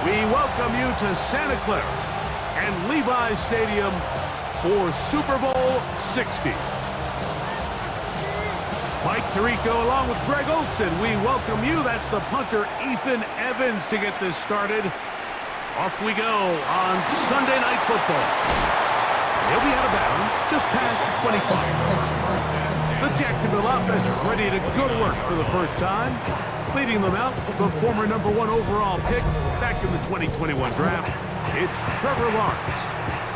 We welcome you to Santa Clara and Levi's Stadium for Super Bowl 60. Mike Tirico along with Greg Olson, we welcome you. That's the punter, Ethan Evans, to get this started. Off we go on Sunday Night Football. He'll be out of bounds just past the 25. The Jacksonville offense ready to go to work for the first time. Leading them out, the former #1 overall pick back in the 2021 draft, it's Trevor Lawrence.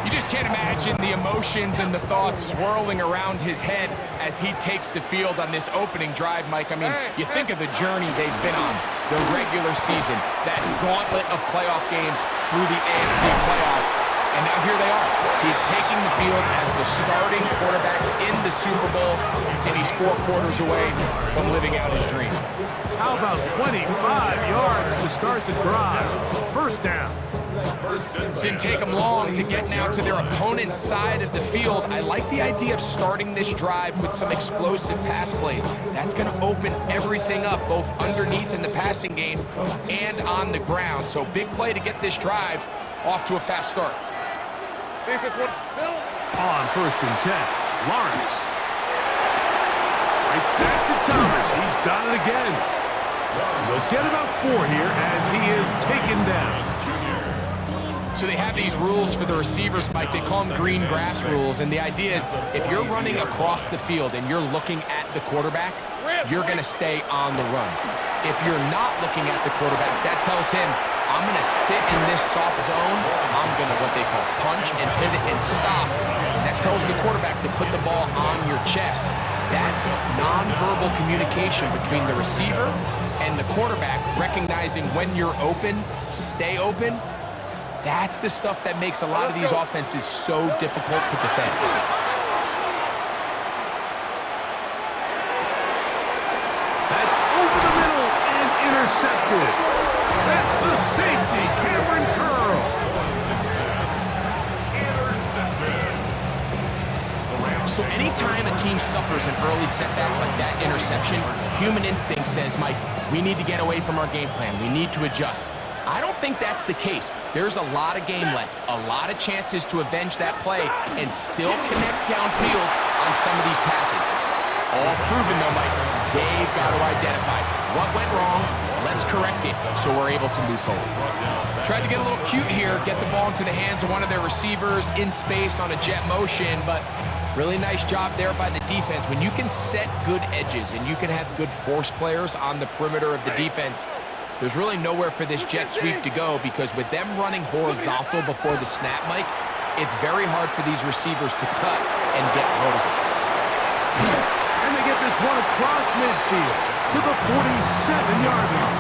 You just can't imagine the emotions and the thoughts swirling around his head as he takes the field on this opening drive, Mike. I mean, you think of the journey they've been on, the regular season, that gauntlet of playoff games through the AFC playoffs, and now here they are. He's taking the field as the starting quarterback in the Super Bowl, and he's 4 quarters away from living out his dream. How about 25 yards to start the drive? First down. Didn't take them long to get now to their opponent's side of the field. I like the idea of starting this drive with some explosive pass plays. That's going to open everything up, both underneath in the passing game and on the ground. So big play to get this drive off to a fast start. On 1st and 10, Lawrence. Right back to Thomas. He's got it again. He'll get about 4 here as he is taken down. So they have these rules for the receivers, Mike. They call them green grass rules, and the idea is if you're running across the field and you're looking at the quarterback, you're going to stay on the run. If you're not looking at the quarterback, that tells him, I'm going to sit in this soft zone. I'm going to what they call punch and pivot and stop. That tells the quarterback to put the ball on your chest. That nonverbal communication between the receiver and the quarterback, recognizing when you're open, stay open, that's the stuff that makes a lot of these offenses so difficult to defend. That's over the middle and intercepted. That's the safety, Cameron Curl. So anytime a team suffers an early setback like that interception, human instinct says, Mike, we need to get away from our game plan. We need to adjust. I don't think that's the case. There's a lot of game left, a lot of chances to avenge that play and still connect downfield on some of these passes. All proven though, Mike, they've got to identify what went wrong, let's correct it so we're able to move forward. Tried to get a little cute here, get the ball into the hands of one of their receivers in space on a jet motion, but really nice job there by the defense. When you can set good edges and you can have good force players on the perimeter of the defense, there's really nowhere for this jet sweep to go because with them running horizontal before the snap, Mike, it's very hard for these receivers to cut and get vertical. And they get this one across midfield to the 47-yard line.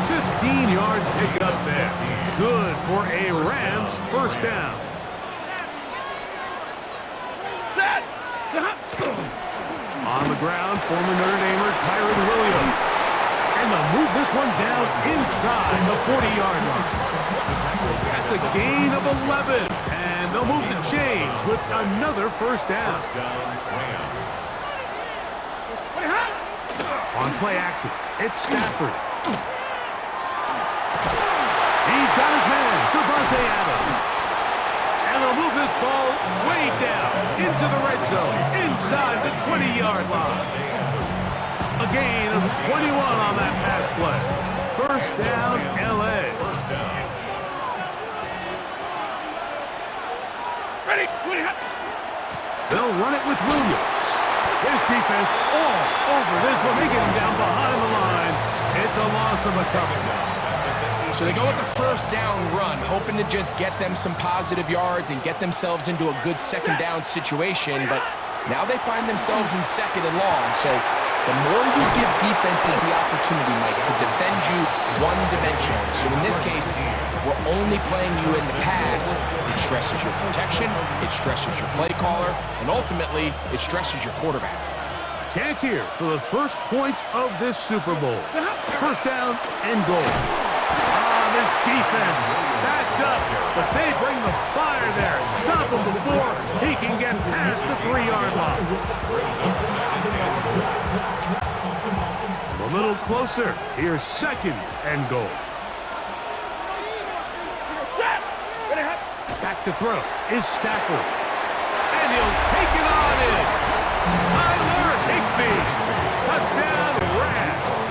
15-yard pickup there. Good for a Rams first down. On the ground, former Notre Damer Kyren Williams. And they'll move this one down inside the 40-yard line. That's a gain of 11. And they'll move the chains with another first down. On play action, it's Stafford. He's got his man, Devontae Adams. And they'll move this ball way down into the red zone, inside the 20-yard line. A gain of 21 on that pass play. First down, L.A. Ready? They'll run it with Williams. His defense all over this one. They get him down behind the line. It's a loss of a couple. So they go with the first down run, hoping to just get them some positive yards and get themselves into a good second down situation, but now they find themselves in 2nd and long. So the more you give defenses the opportunity, Mike, to defend you one-dimensionally. So in this case, we're only playing you in the pass. It stresses your protection, it stresses your play caller, and ultimately, it stresses your quarterback. Chance here for the first points of this Super Bowl. First down and goal. This defense backed up, but they bring the fire there. Stop him before he can get past the 3-yard line. A little closer. Here's 2nd and goal. Back to throw is Stafford. And he'll take it on in. Tyler Higbee. Touchdown Rams.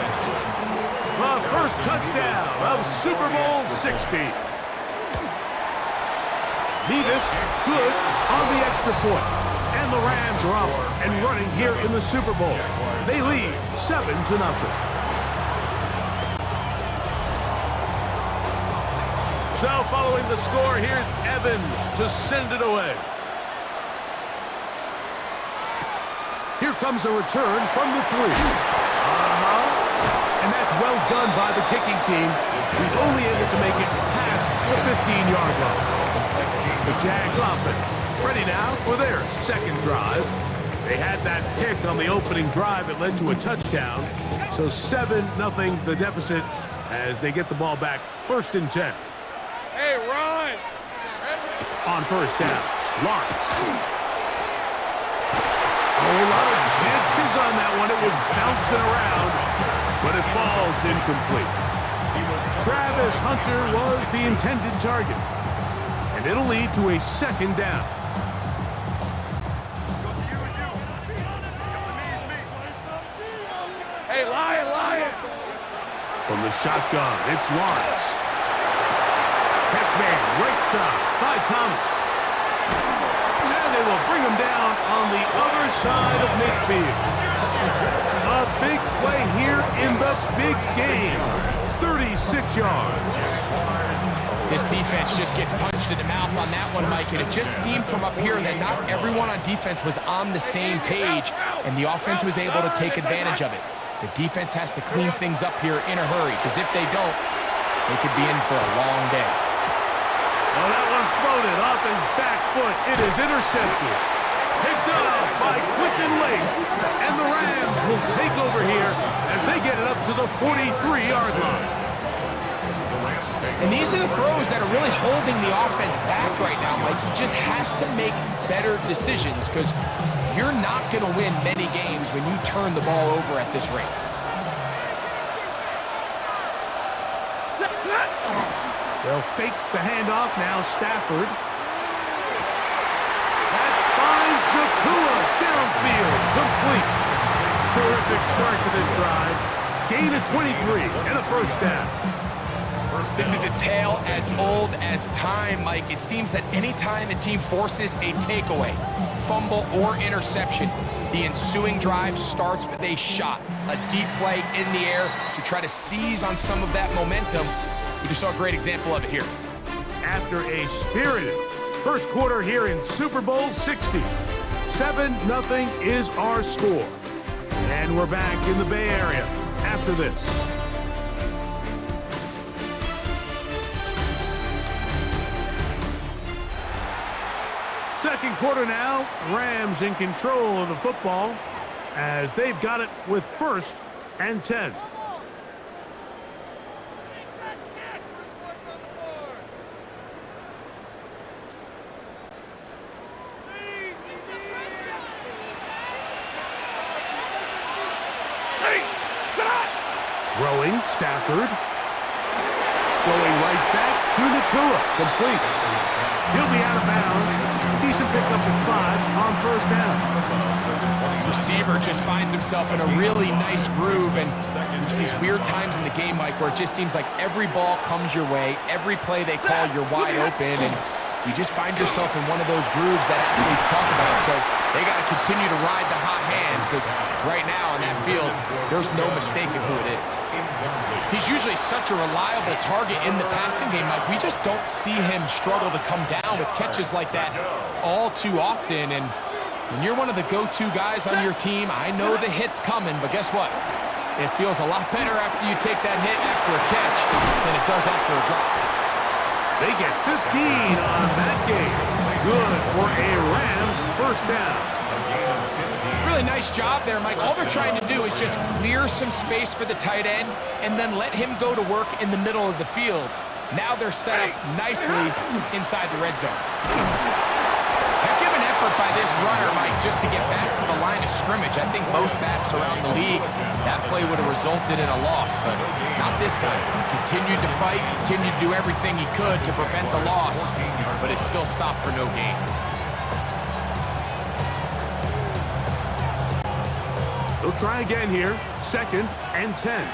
The first touchdown of Super Bowl 60. Nevis good on the extra point. And the Rams are off and running here in the Super Bowl. They lead 7-0. So following the score, here's Evans to send it away. Here comes a return from the 3. And that's well done by the kicking team. He's only able to make it past the 15-yard line. The Jags offense ready now for their second drive. They had that pick on the opening drive. It led to a touchdown. So 7-0 the deficit as they get the ball back. 1st and 10. Hey, Ron! On first down, Lawrence. A lot of chances on that one. It was bouncing around, but it falls incomplete. Travis Hunter was the intended target, and it'll lead to a 2nd down. Hey, Lion! From the shotgun, it's Lawrence. Catch man, right side by Thomas. And they will bring him down on the other side of midfield. A big play here in the big game. 36 yards. This defense just gets punched in the mouth on that one, Mike, and it just seemed from up here that not everyone on defense was on the same page, and the offense was able to take advantage of it. The defense has to clean things up here in a hurry, because if they don't, they could be in for a long day. Oh, that one floated off his back foot. It is intercepted. Picked up by Quentin Lake. And the Rams will take over here as they get it up to the 43-yard line. And these are the throws that are really holding the offense back right now, Mike. He just has to make better decisions because you're not going to win many games when you turn the ball over at this rate. They'll fake the handoff now. Stafford. That finds Nakua downfield. Complete. Terrific start to this drive. Gain of 23 and a 1st down. This is a tale as old as time, Mike. It seems that anytime a team forces a takeaway, fumble, or interception, the ensuing drive starts with a shot, a deep play in the air to try to seize on some of that momentum. We just saw a great example of it here. After a spirited first quarter here in Super Bowl 60, 7-0 is our score. And we're back in the Bay Area after this. Second quarter now, Rams in control of the football as they've got it with 1st and 10. Throwing, Stafford. Going right back to Nakua. Complete. He'll be out of bounds. Decent pickup at 5 on 1st down. Receiver just finds himself in a really nice groove, and there's these weird times in the game, Mike, where it just seems like every ball comes your way, every play they call, you're wide open, and you just find yourself in one of those grooves that athletes talk about. So they got to continue to ride the hot hand because right now in that field, there's no mistaking who it is. He's usually such a reliable target in the passing game, Mike. We just don't see him struggle to come down with catches like that all too often. And when you're one of the go-to guys on your team, I know the hit's coming, but guess what? It feels a lot better after you take that hit after a catch than it does after a drop. They get 15 on that game. Good for a Rams 1st down. Really nice job there, Mike. All they're trying to do is just clear some space for the tight end and then let him go to work in the middle of the field. Now they're set up nicely inside the red zone. Heck of an effort by this runner, Mike, just to get back to the line of scrimmage. I think most backs around the league, that play would have resulted in a loss, but not this guy. Continued to fight, continued to do everything he could to prevent the loss, but it still stopped for no gain. They'll try again here. 2nd and 10.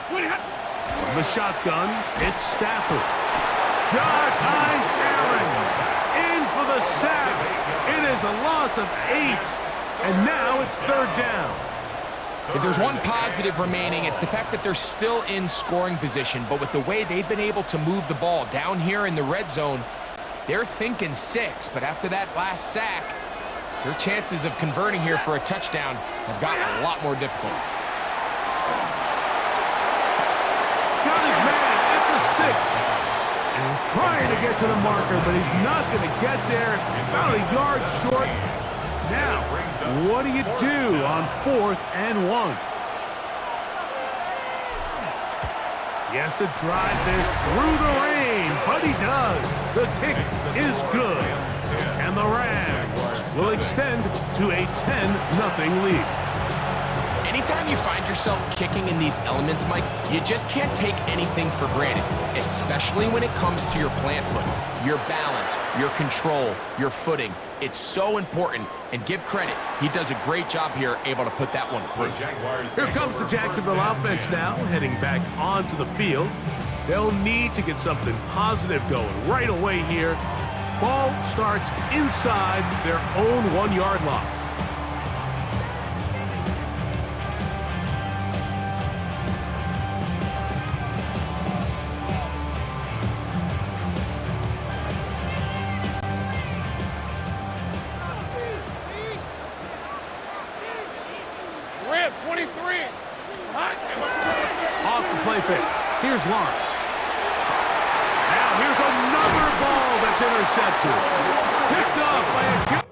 From the shotgun, it's Stafford. Josh Allen in for the sack. It is a loss of 8, and now it's 3rd down. If there's one positive remaining, it's the fact that they're still in scoring position, but with the way they've been able to move the ball down here in the red zone, they're thinking 6, but after that last sack, their chances of converting here for a touchdown have gotten a lot more difficult. Got his man at the 6. And he's trying to get to the marker, but he's not going to get there. About a yard short. Now, what do you do on 4th and 1? He has to drive this through the rain, but he does. The kick is good. And the Rams will extend to a 10-0 lead. Anytime you find yourself kicking in these elements, Mike, you just can't take anything for granted, especially when it comes to your plant foot, your balance, your control, your footing. It's so important, and give credit. He does a great job here, able to put that one through. Here comes the Jacksonville offense now, heading back onto the field. They'll need to get something positive going right away here. Ball starts inside their own 1-yard line. Red 23. Off the play fake. Here's Lawrence. Now here's another ball that's intercepted. Picked off by a...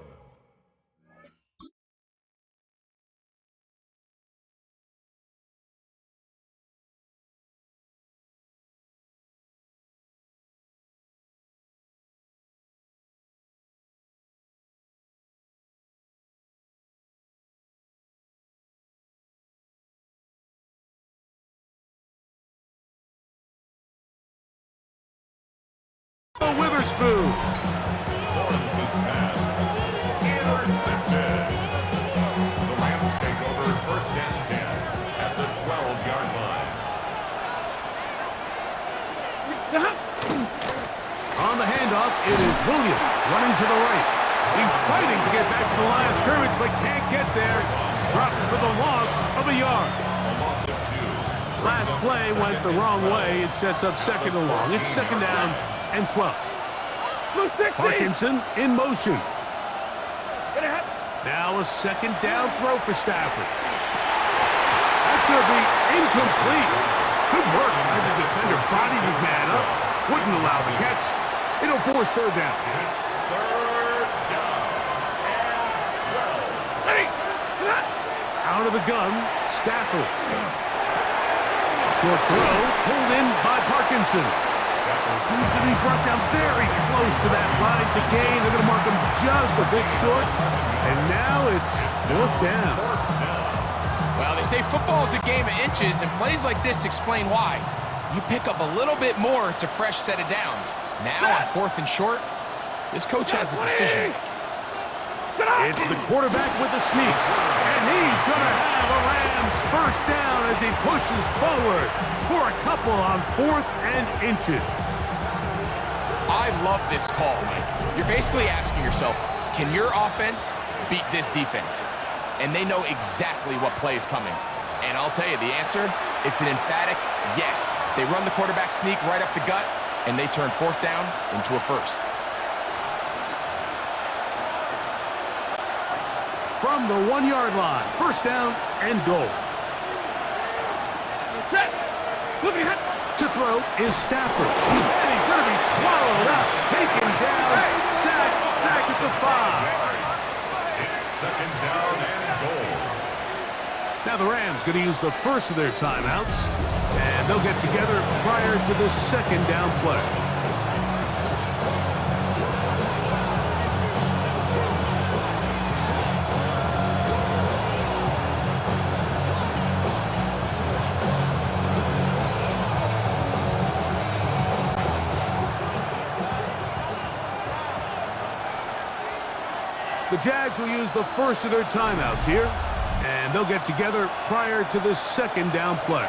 Witherspoon. Lawrence's pass intercepted. The Rams take over 1st and 10 at the 12-yard line. On the handoff, it is Williams running to the right. He's fighting to get back to the line of scrimmage, but can't get there. Dropped for the loss of a yard. A loss of 2. Last play went the wrong way. It sets up 2nd and long. It's 2nd down and 12. Parkinson in motion. Now a 2nd down throw for Stafford. That's going to be incomplete. Good work as the defender bodied his man up. Wouldn't allow the catch. It'll force 3rd down. It's 3rd down and 12. Out of the gun, Stafford. Short throw pulled in by Parkinson. He's going to be brought down very close to that line to gain. They're going to mark him just a bit short. And now it's 4th down. Well, they say football is a game of inches, and plays like this explain why. You pick up a little bit more, it's a fresh set of downs. Now on 4th and short, this coach has a decision. It's the quarterback with the sneak. And he's going to have a Rams 1st down as he pushes forward for a couple on 4th and inches. I love this call, Mike. You're basically asking yourself, can your offense beat this defense? And they know exactly what play is coming. And I'll tell you the answer, it's an emphatic yes. They run the quarterback sneak right up the gut, and they turn 4th down into a 1st. From the 1-yard line, 1st down and goal. To throw is Stafford. And he's going to be swallowed up, taken down, sacked, back at the 5. It's 2nd down and goal. Now the Rams going to use the first of their timeouts, and they'll get together prior to the 2nd down play. The Jags will use the first of their timeouts here, and they'll get together prior to the second down play.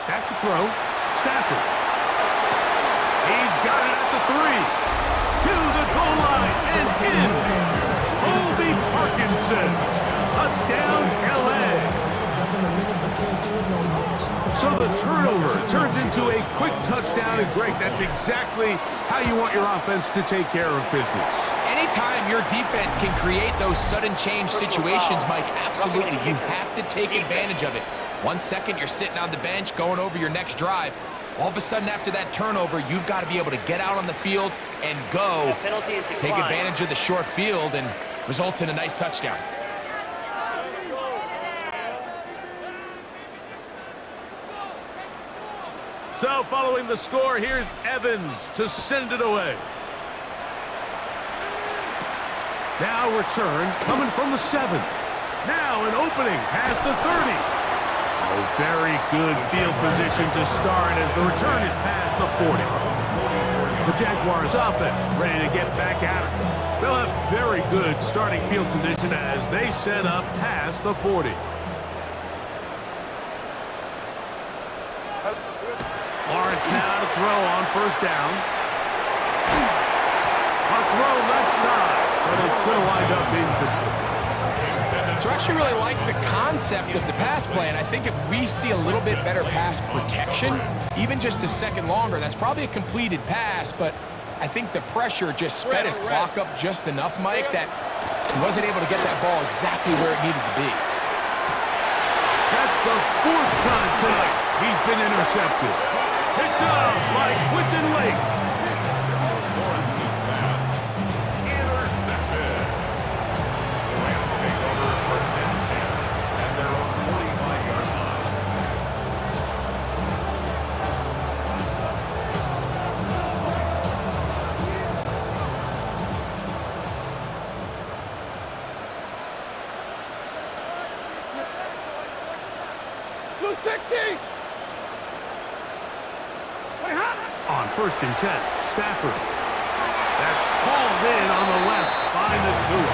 Back to throw. Stafford. He's got it at the 3. To the goal line and in. Colby Parkinson. Touchdown, L.A. So the turnover turns into a quick touchdown. And Greg, that's exactly how you want your offense to take care of business. Anytime your defense can create those sudden change situations, Mike, absolutely, you have to take advantage of it. 1 second, you're sitting on the bench, going over your next drive. All of a sudden, after that turnover, you've got to be able to get out on the field and go. Take advantage of the short field, and results in a nice touchdown. So, following the score, here's Evans to send it away. Now return, coming from the 7. Now an opening past the 30. Oh, very good field position to start as the return is past the 40. The Jaguars offense ready to get back at it. They'll have very good starting field position as they set up past the 40. Lawrence now to throw on first down. A throw left side, but it's going to wind up incomplete. So I actually really like the concept of the pass play, and I think if we see a little bit better pass protection, even just a second longer, that's probably a completed pass, but I think the pressure just sped his clock up just enough, Mike, that he wasn't able to get that ball exactly where it needed to be. That's the 4th time tonight he's been intercepted. Picked up by Quinton Lake. Lawrence's pass intercepted. The Rams take over first and 10 at their own 45-yard line. Blue 60. On first and 10, Stafford. That's hauled in on the left by Nacua.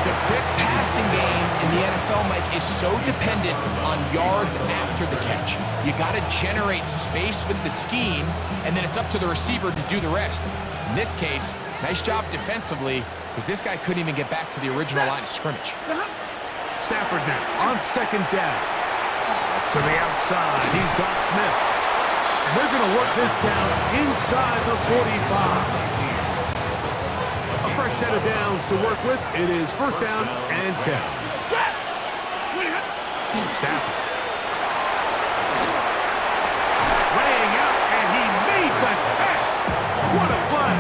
The quick passing game in the NFL, Mike, is so dependent on yards after the catch. You got to generate space with the scheme, and then it's up to the receiver to do the rest. In this case, nice job defensively, because this guy couldn't even get back to the original line of scrimmage. Stafford now on second down. To the outside, he's got Smith. And they're going to work this down inside the 45. A fresh set of downs to work with. It is first down and 10. Stafford. Laying out, and he made the catch. What a play.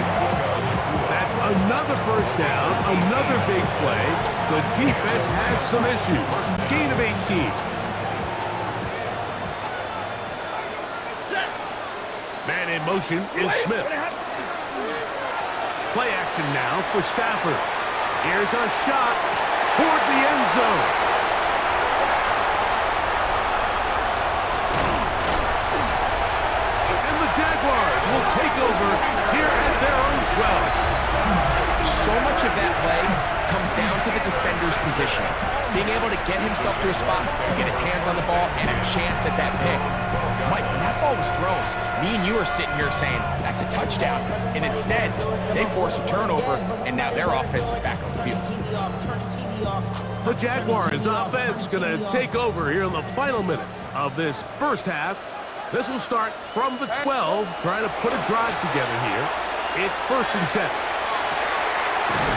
That's another first down, another big play. The defense has some issues. Gain of 18. Man in motion is Smith. Play action now for Stafford. Here's a shot toward the end zone. And the Jaguars will take over here at their own 12. So much of that play comes down to the defender's positioning. Being able to get himself to a spot, to get his hands on the ball, and a chance at that pick. Mike, when that ball was thrown, me and you are sitting here saying, that's a touchdown. And instead, they force a turnover, and now their offense is back on the field. The Jaguars offense going to take over here in the final minute of this first half. This will start from the 12, trying to put a drive together here. It's first and 10.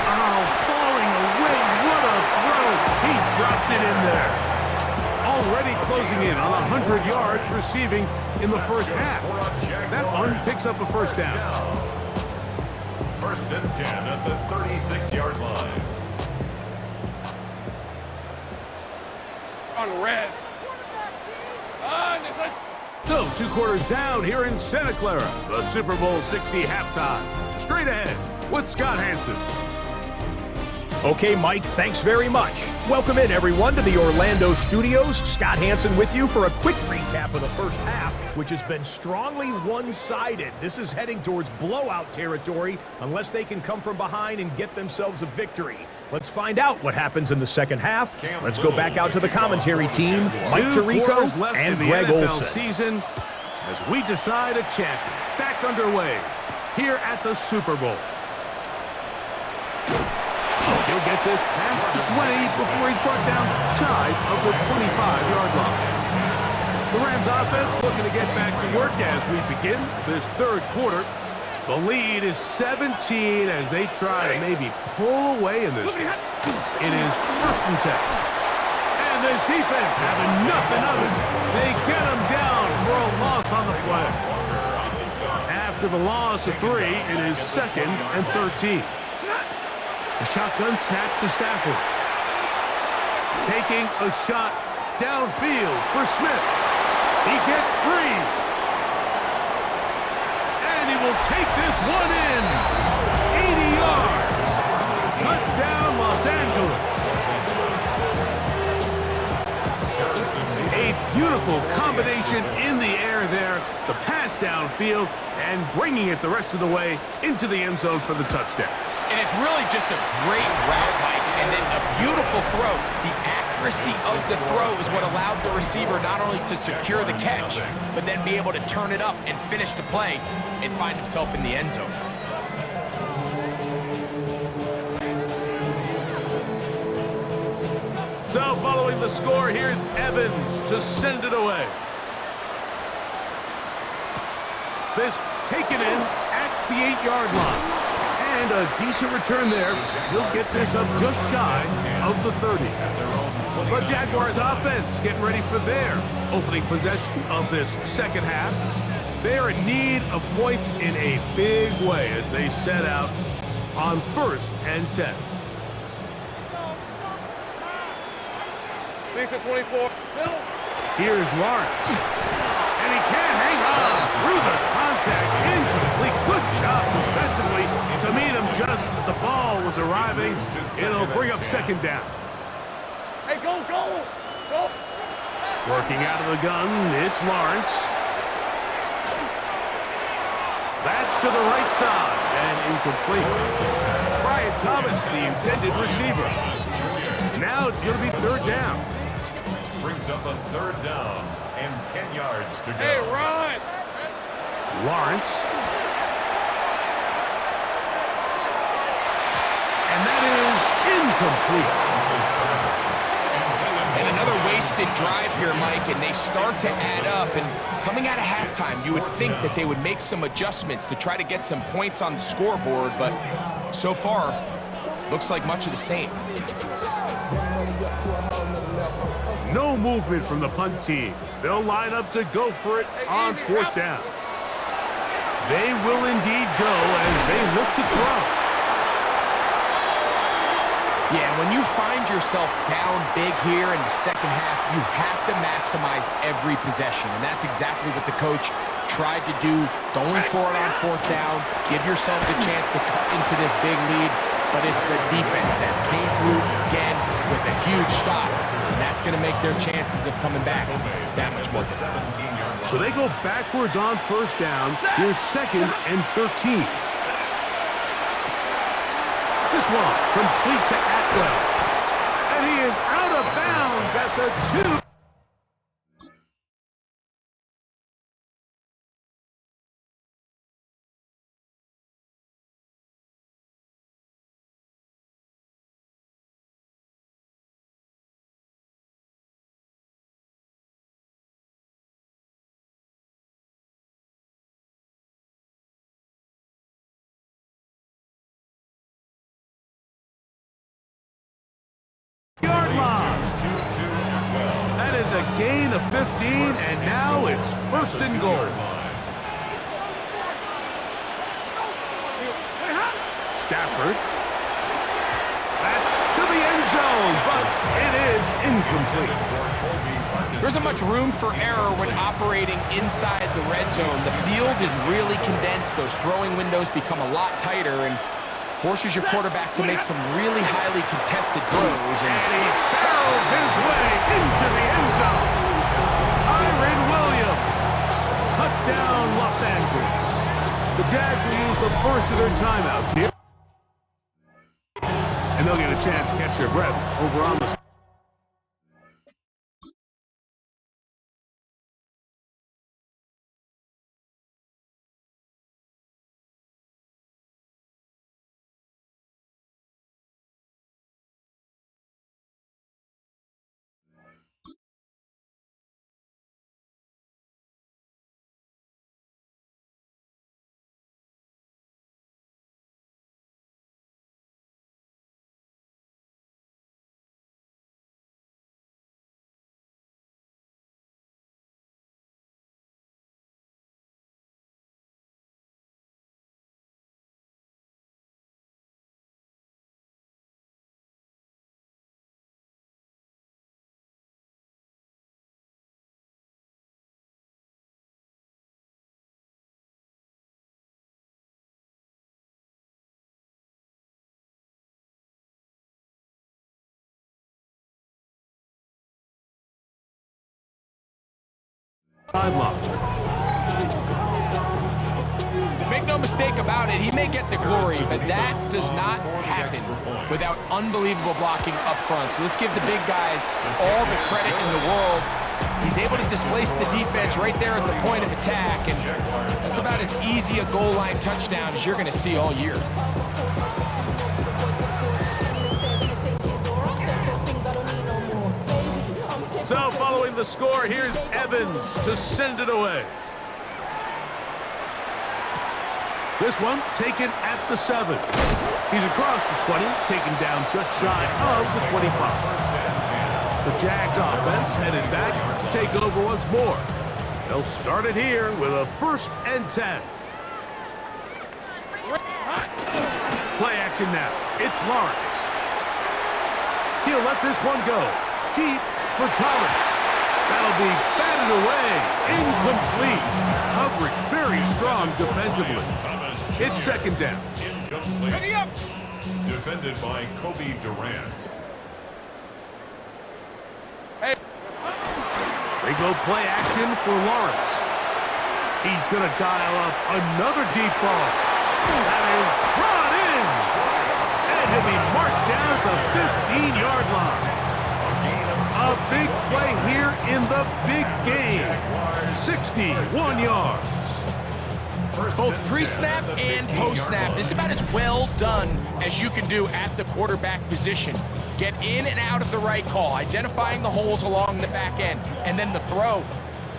Oh, falling away. What a throw. He drops it in there. Already closing in on 100 yards receiving in the first half. That one picks up a first down. First and 10 at the 36-yard line. On red. So, 2 quarters down here in Santa Clara. The Super Bowl 60 halftime. Straight ahead with Scott Hanson. Okay, Mike, thanks very much. Welcome in, everyone, to the Orlando studios. Scott Hansen with you for a quick recap of the first half, which has been strongly one-sided. This is heading towards blowout territory unless they can come from behind and get themselves a victory. Let's find out what happens in the second half. Let's go back out to the commentary team, Mike Tirico and Greg NFL Olson. Season as we decide a champion. Back underway here at the Super Bowl. He'll get this past the 20 before he's brought down shy of the 25-yard line. The Rams offense looking to get back to work as we begin this third quarter. The lead is 17 as they try to maybe pull away in this one. It is 1st and 10. And this defense having nothing of it. They get him down for a loss on the play. After the loss of 3, it is 2nd and 13. A shotgun snap to Stafford. Taking a shot downfield for Smith. He gets 3. And he will take this one in. 80 yards. Touchdown, Los Angeles. A beautiful combination in the air there. The pass downfield and bringing it the rest of the way into the end zone for the touchdown. And it's really just a great route, Mike, and then a beautiful throw. The accuracy of the throw is what allowed the receiver not only to secure the catch, but then be able to turn it up and finish the play and find himself in the end zone. So following the score, here's Evans to send it away. This taken in at the 8-yard line. And a decent return there. He'll get this up just shy of the 30. The Jaguars offense getting ready for their opening possession of this second half. They are in need of points in a big way as they set out on 1st and 10. Leads at 24. Here's Lawrence. And he can't hang on through the contact. Incomplete. Good job defensively to meet him just as the ball was arriving. It'll bring up 2nd down. Hey, go! Working out of the gun, it's Lawrence. That's to the right side and incomplete. Brian Thomas, the intended receiver. Now it's going to be 3rd down. Brings up a 3rd down and 10 yards to go. Hey, run! Lawrence. And that is incomplete. And another wasted drive here, Mike, and they start to add up. And coming out of halftime, you would think that they would make some adjustments to try to get some points on the scoreboard, but so far, looks like much of the same. No movement from the punt team. They'll line up to go for it on 4th down. They will indeed go as they look to throw. Yeah, when you find yourself down big here in the second half, you have to maximize every possession, and that's exactly what the coach tried to do, going for it on 4th down, give yourself the chance to cut into this big lead, but it's the defense that came through again with a huge stop, and that's going to make their chances of coming back that much more difficult. So they go backwards on 1st down. Here's 2nd and 13. This one complete to Atwell. And he is out of bounds at the 2. Yard line. That is a gain of 15, and now it's 1st and goal. Stafford. That's to the end zone, but it is incomplete. There isn't much room for error when operating inside the red zone. The field is really condensed. Those throwing windows become a lot tighter, and forces your quarterback to make some really highly contested throws. And he barrels his way into the end zone. Kyren Williams. Touchdown, Los Angeles. The Jags will use the first of their timeouts here. And they'll get a chance to catch their breath over on the sideline. Make no mistake about it, he may get the glory, but that does not happen without unbelievable blocking up front. So let's give the big guys all the credit in the world. He's able to displace the defense right there at the point of attack, and that's about as easy a goal line touchdown as you're going to see all year. So following the score, here's Evans to send it away. This one taken at the 7. He's across the 20, taken down just shy of the 25. The Jags offense headed back to take over once more. They'll start it here with a 1st and 10. Play action now. It's Lawrence. He'll let this one go. Deep for Thomas. That'll be batted away. Incomplete. Coverage very strong defensively. It's 2nd down. Incomplete. Defended by Kobe Durant. They go play action for Lawrence. He's going to dial up another deep ball. That is brought in. And he'll be marked down at the 15-yard line. A big play here in the big game. 61 yards. Both pre-snap and post-snap. This is about as well done as you can do at the quarterback position. Get in and out of the right call, identifying the holes along the back end, and then the throw.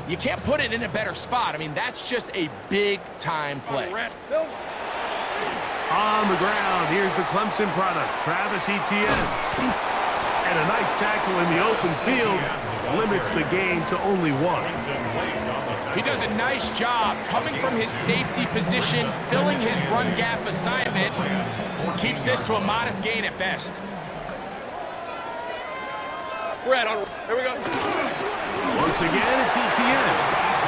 You can't put it in a better spot. I mean, that's just a big-time play. On the ground, here's the Clemson product, Travis Etienne. And a nice tackle in the open field limits the gain to only 1. He does a nice job coming from his safety position, filling his run gap assignment, keeps this to a modest gain at best. Fred, here we go. Once again, it's Etienne.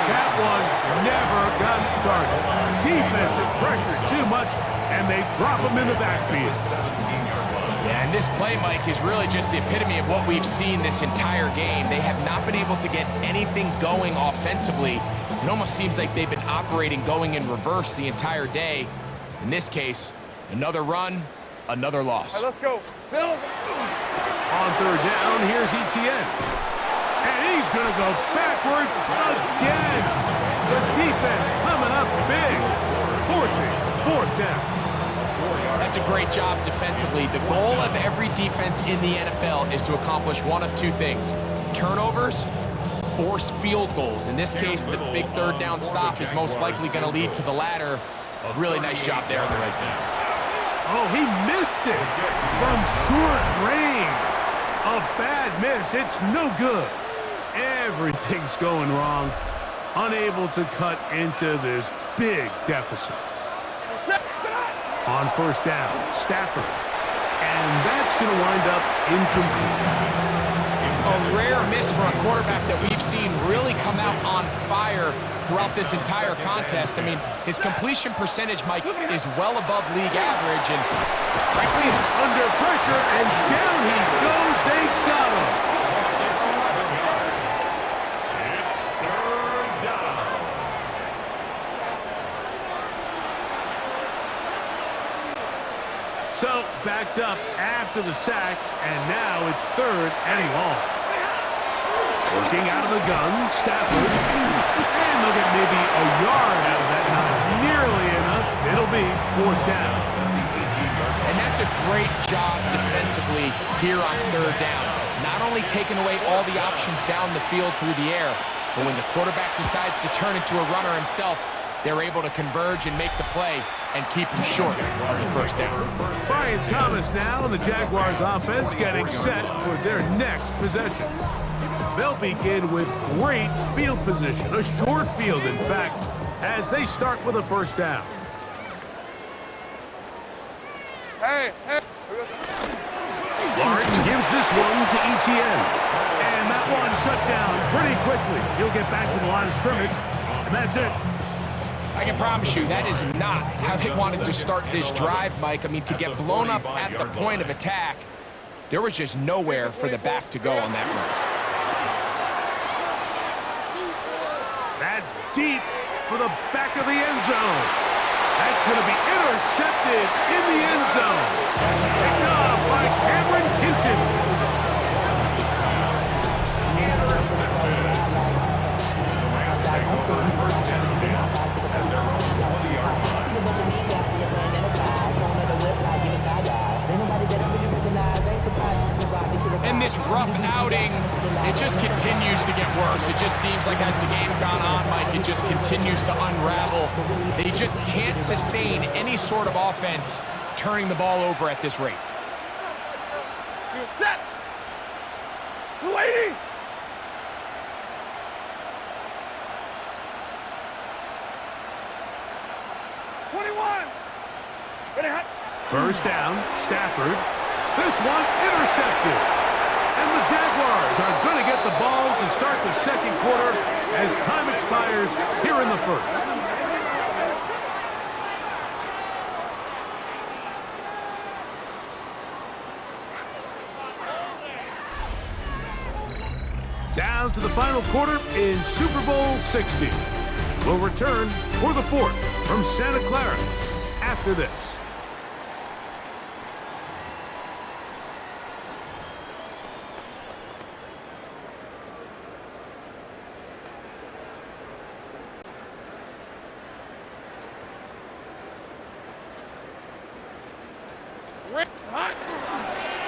That one never got started. Defensive pressure too much, and they drop him in the backfield. Yeah, and this play, Mike, is really just the epitome of what we've seen this entire game. They have not been able to get anything going offensively. It almost seems like they've been operating going in reverse the entire day. In this case, another run, another loss. All right, let's go. Phil. On 3rd down, here's Etienne. And he's going to go backwards again. The defense coming up big, forcing 4th down. That's a great job defensively. The goal of every defense in the NFL is to accomplish one of 2 things. Turnovers, force field goals. In this case, the big 3rd down stop is most likely going to lead to the latter. A really nice job there in the red zone. Oh, he missed it from short range. A bad miss. It's no good. Everything's going wrong. Unable to cut into this big deficit. On 1st down, Stafford. And that's going to wind up incomplete. a rare miss for a quarterback that we've seen really come out on fire throughout this entire contest. I mean, his completion percentage, Mike, is well above league average, and frankly, Under pressure, and down he goes. They got him. It's third down. So, backed up after the sack, and now it's third and long. Working out of the gun, Stafford. And they'll get maybe a yard out of that. Not nearly enough. It'll be fourth down. and that's a great job defensively here on third down. Not only taking away all the options down the field through the air, but when the quarterback decides to turn into a runner himself, they're able to converge and make the play and keep him short of the first down. Brian Thomas now, and the Jaguars offense getting set for their next possession. They'll begin with great field position, a short field, in fact, as they start with a first down. Hey. Lawrence gives this one to Etienne. And that one shut down pretty quickly. He'll get back to the line of scrimmage, and that's it. I can promise you that is not how they wanted to start this drive, Mike. I mean, to get blown up at the point of attack, there was just nowhere for the back to go on that run. That's deep for the back of the end zone. That's going to be intercepted in the end zone. Picked off by Cameron Kinchen. And this rough outing, it just continues to get worse. It just seems like as the game's gone on, Mike, it just continues to unravel. They just can't sustain any sort of offense turning the ball over at this rate. Set. Lady. First down, Stafford. This one intercepted. And the Jaguars are going to get the ball to start the second quarter as time expires here in the first. Down to the final quarter in Super Bowl 60. We'll return for the fourth from Santa Clara after this.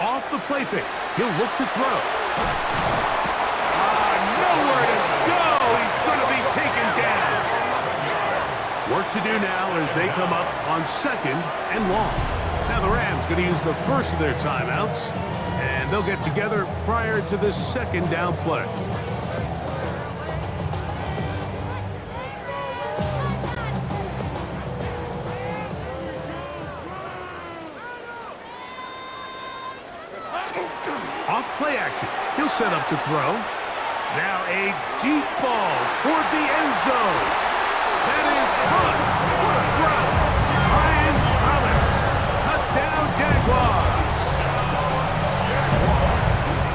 Off the play fake. He'll look to throw. Nowhere to go. He's going to be taken down. Work to do now as they come up on second and long. Now the Rams going to use the first of their timeouts, and they'll get together prior to this second down play. Off play action. He'll set up to throw. Now a deep ball toward the end zone. That is caught. What a throw. Brian Thomas. Touchdown, Jaguars.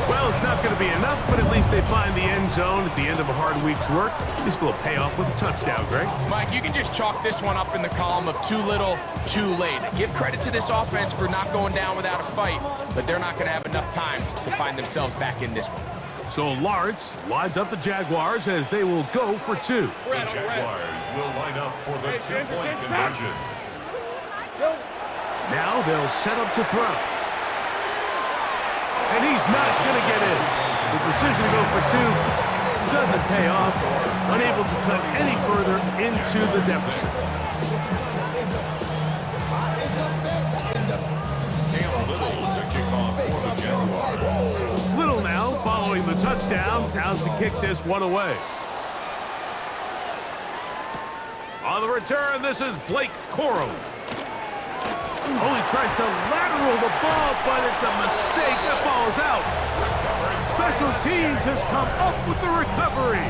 Well, it's not going to be enough, but at least they find the end zone at the end of a hard week's work. This will pay off with a touchdown, Greg. Mike, you can just chalk this one up in the column of too little, too late. Give credit to this offense for not going down without a fight, but they're not going to have enough time to find themselves back in this one. So Lawrence lines up the Jaguars as they will go for two. The Jaguars will line up for the two-point conversion. Now they'll set up to throw. And he's not going to get in. The decision to go for two doesn't pay off. Unable to cut any further into the deficit. Cam Little to kick off for the Jaguars. Little now following the touchdown. Down to kick this one away. On the return, this is Blake Corum. Oh, he tries to lateral the ball, but it's a mistake. That ball is out. Special teams has come up with the recovery.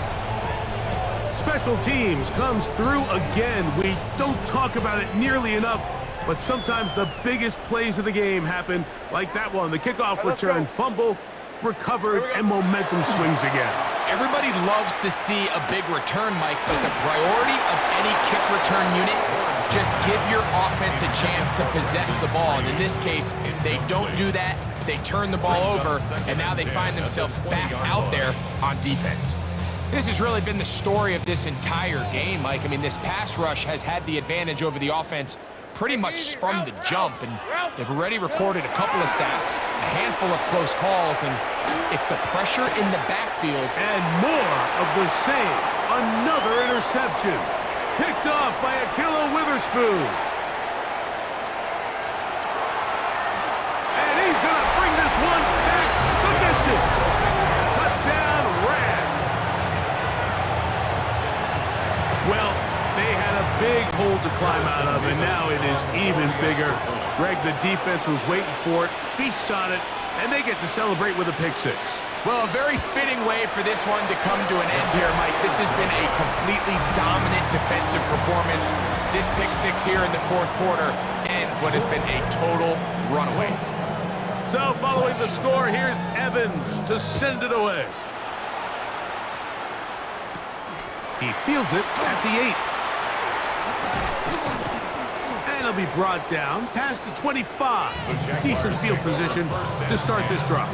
Special teams comes through again. We don't talk about it nearly enough, but sometimes the biggest plays of the game happen like that one. The kickoff return, fumble, recovered, and momentum swings again. Everybody loves to see a big return, Mike, but the priority of any kick return unit, just give your offense a chance to possess the ball. And in this case, they don't do that. They turn the ball over, and now they find themselves back out there on defense. This has really been the story of this entire game, Mike. I mean, this pass rush has had the advantage over the offense pretty much from the jump, and they've already recorded a couple of sacks, a handful of close calls, and it's the pressure in the backfield. And more of the same. Another interception. Picked off by Ahkello Witherspoon. And he's going to bring this one back the distance. Touchdown, Rams. Well, they had a big hole to climb out of, and now it is even bigger. Greg, the defense was waiting for it, feasts on it, and they get to celebrate with a pick six. Well, a very fitting way for this one to come to an end here, Mike. This has been a completely dominant defensive performance. This pick six here in the fourth quarter ends what has been a total runaway. So following the score, here's Evans to send it away. He fields it at the 8. And he'll be brought down past the 25. Decent field position to start this drive.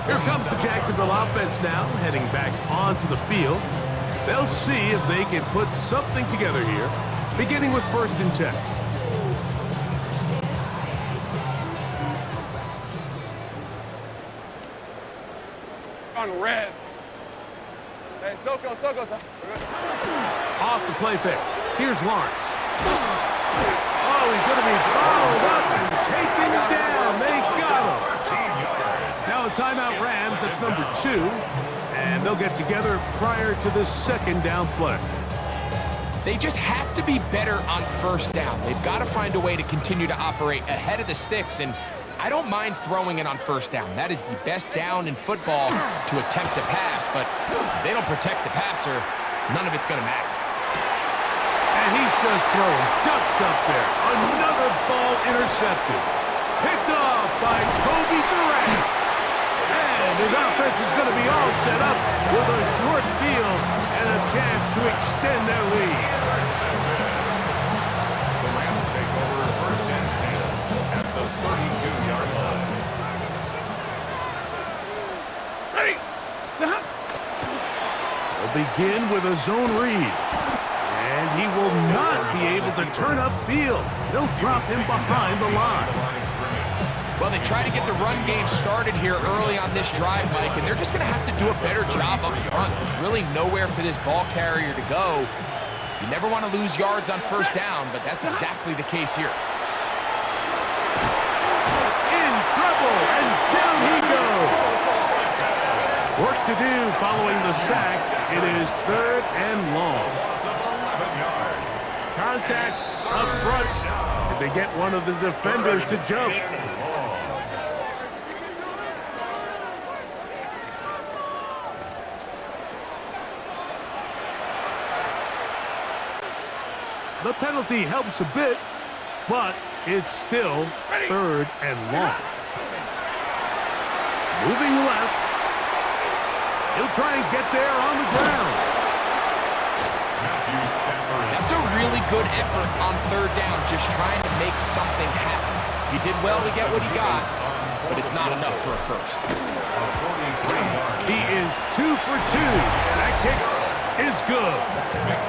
Here comes the Jacksonville offense now, heading back onto the field. They'll see if they can put something together here, beginning with 1st and 10. On red. Hey, Soko. Off the play fake. Here's Lawrence. Oh, he's going to be followed up and taken down. They got him. Now a timeout Rams, that's number 2. And they'll get together prior to the 2nd down play. They just have to be better on 1st down. They've got to find a way to continue to operate ahead of the sticks, and I don't mind throwing it on 1st down. That is the best down in football to attempt to pass, but if they don't protect the passer, none of it's going to matter. And he's just throwing ducks up there. Another ball intercepted. Picked off by Kobe Durant. And his offense is going to be all set up with a short field and a chance to extend their lead. The Rams take over 1st and 10 at the 32-yard line. Ready. They'll begin with a zone read. And he will not be able to turn upfield. They'll drop him behind the line. Well, they try to get the run game started here early on this drive, Mike, and they're just going to have to do a better job up front. There's really nowhere for this ball carrier to go. You never want to lose yards on 1st down, but that's exactly the case here. In trouble, and down he goes. Work to do following the sack. It is 3rd and long. Contact up front. Did they get one of the defenders to jump? The penalty helps a bit, but it's still 3rd and long. Moving left. He'll try and get there on the ground. That's a really good effort on 3rd down, just trying to make something happen. He did well to get what he got, but it's not enough for a first. He is 2 for 2. That kick is good.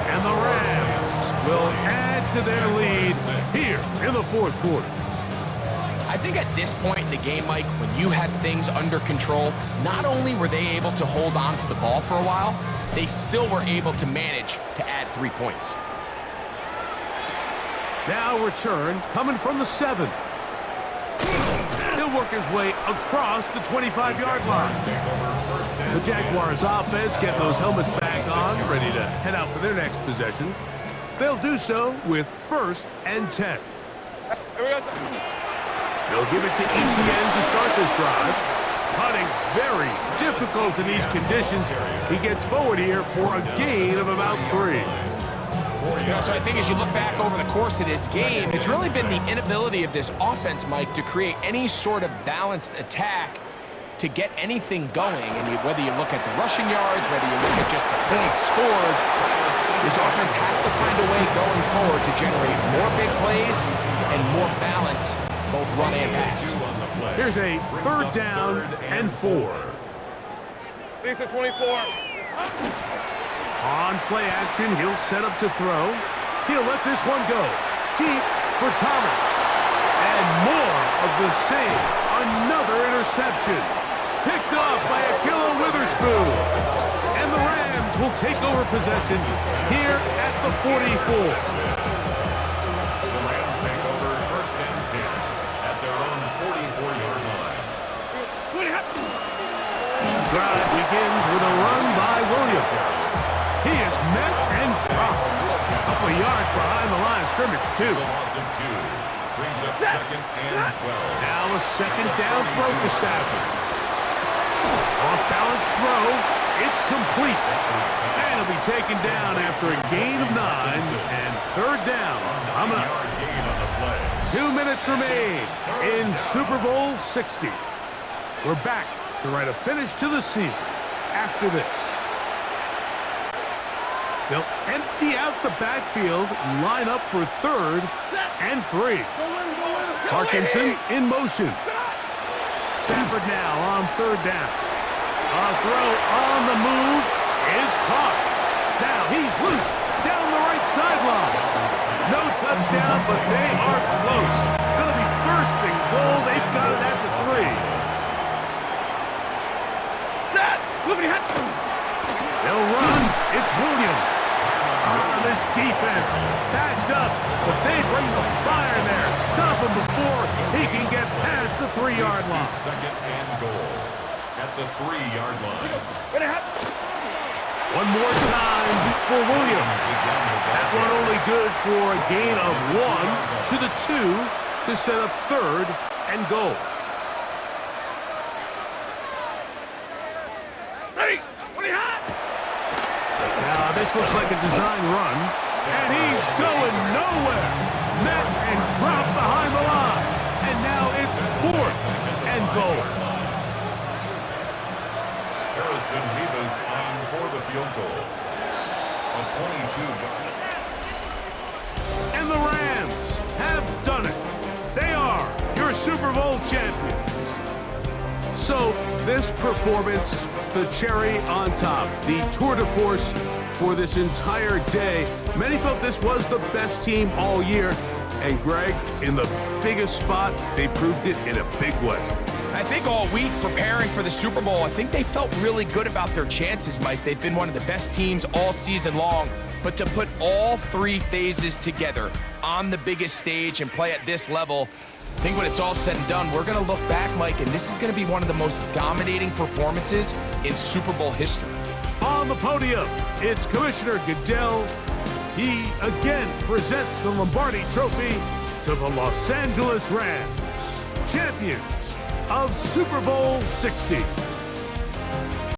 And the Rams will add to their lead here in the 4th quarter. I think at this point in the game, Mike, when you had things under control, not only were they able to hold on to the ball for a while, they still were able to manage to add 3 points. Now return coming from the 7. He'll work his way across the 25-yard line. The Jaguars offense getting those helmets back on, ready to head out for their next possession. They'll do so with 1st and 10. Here we go. They'll give it to ETN to start this drive. putting very difficult in these conditions. He gets forward here for a gain of about 3. So I think as you look back over the course of this game, it's really been the inability of this offense, Mike, to create any sort of balanced attack to get anything going. And whether you look at the rushing yards, whether you look at just the points scored, this offense has to find a way going forward to generate more big plays and more balance, both run and pass. Here's a 3rd down and 4. Lisa 24. On play action, he'll set up to throw. He'll let this one go. Deep for Thomas. And more of the same. Another interception. Picked off by Ahkello Witherspoon. And the Rams will take over possession here at the 44. The Rams take over 1st and 10 at their own 44-yard line. Drive begins with a run by Williams. He is met and dropped. A couple of yards behind the line of scrimmage, too. It's a loss of 2. Brings up 2nd and 12. Now a 2nd down throw for Stafford. Off-balance throw. It's complete. And it'll be taken down after a gain of 9 and 3rd down. Coming up. 2 minutes remain in Super Bowl 60. We're back to write a finish to the season after this. They'll empty out the backfield, line up for 3rd and 3. Parkinson in motion. Stafford now on 3rd down. A throw on the move is caught. Now he's loose down the right sideline. No touchdown, but they are close. Going to be 1st and goal. They've got it at the 3. They'll run. It's Williams. This defense backed up, but they bring the fire there. Stop him before he can get past the 3-yard line. 2nd and goal at the 3-yard line. One more time for Williams. That one only good for a gain of 1 to the 2 to set up 3rd and goal. Now this looks like a design run, and he's going nowhere. Met and dropped behind the line, and now it's 4th and goal. Harrison Rivas on for the field goal. A 22-yard. And the Rams have done it. They are your Super Bowl champions. So this performance, the cherry on top, the tour de force for this entire day. Many felt this was the best team all year. And Greg, in the biggest spot, they proved it in a big way. I think all week preparing for the Super Bowl, I think they felt really good about their chances, Mike. They've been one of the best teams all season long. But to put all 3 phases together on the biggest stage and play at this level, I think when it's all said and done, we're going to look back, Mike, and this is going to be one of the most dominating performances in Super Bowl history. On the podium, it's Commissioner Goodell. He again presents the Lombardi Trophy to the Los Angeles Rams, champions of Super Bowl 60.